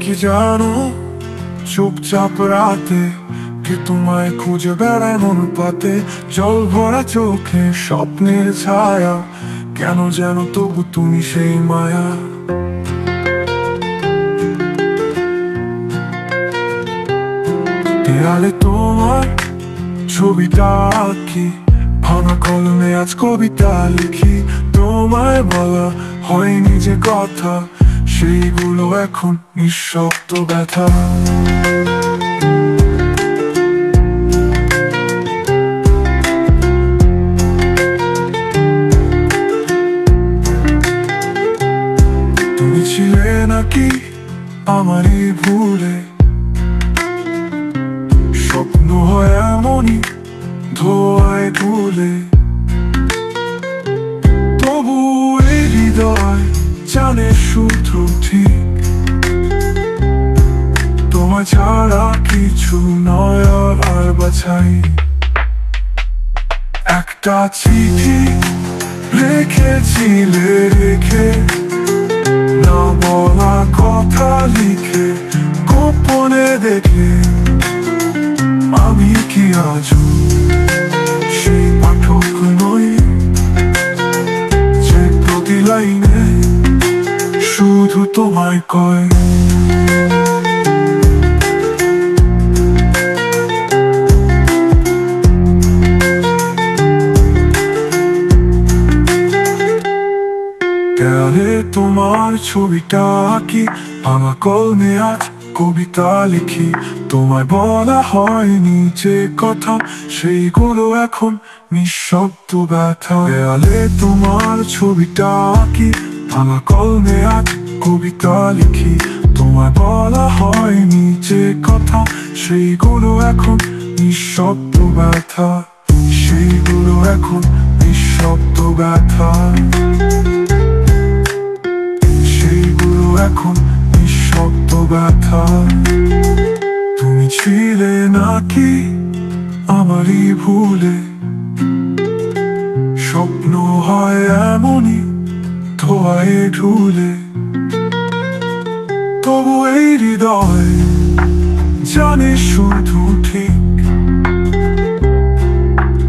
কি জানো, চুপচাপ রাতে কে তোমায় খুঁজে বেড়ায় মন পাতে, জল ভরা চোখে স্বপ্নের ছায়া, কেন যেন তবু তুমি সেই মায়া। দেয়ালে তোমার ছবিটা আঁকি, ভাঙা কলমে আজ কবিতা লিখি। তোমায় বলা হয়নি যে কথা, সেইগুলো এখন নিঃশব্দ ব্যথা। তুমি ছিলে নাকি আমারই ভুলে, স্বপ্ন হয় এমনই ধোয়ায় ধুলে, তবু এই হৃদয় জানে শুধু ঠিক তোমায় ছাড়া কিছু নয় আর বাছাই। একটা চিঠি রেখেছিলে রেখে, না বলা কথা লিখে গোপনে দেখে, আমি কি আজও সেই পাঠক নই, যে প্রতি লাইনে শুধু তোমায় কয়। দেয়ালে তোমার ছবিটা আঁকি, ভাঙা কলমে আজ কবিতা লিখি। তোমায় বলা হয়নি যে কথা, সেইগুলো এখন নিঃশব্দ ব্যথা। দেয়ালে তোমার ছবিটা আঁকি, ভাঙা কলমে আজ কবিতা লিখি। তোমায় বলা হয়নি যে কথা, সেইগুলো এখন নিঃশব্দ ব্যথা। সেইগুলো এখন নিঃশব্দ ব্যথা। সেইগুলো এখন নিঃশব্দ ব্যথা। তুমি ছিলে নাকি আমারই ভুলে, স্বপ্ন হয় এমনই ধোয়ায় ঢুলে, তবু এই হৃদয় জানে শুধু ঠিক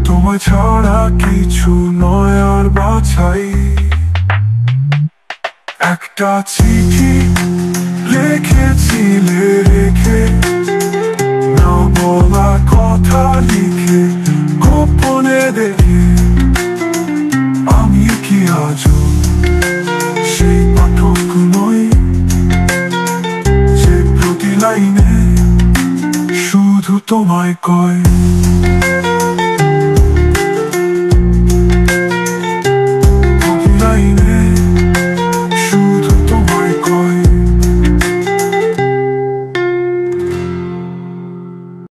তোমায় ছাড়া কিছু নয় আর বাছাই। একটা চিঠি রেখেছিলে রেখে, না বলা কথা লিখে গোপনে দেখে, আমি কি আজও সেই পাঠক নই, যে প্রতি লাইনে শুধু তোমায় কয়।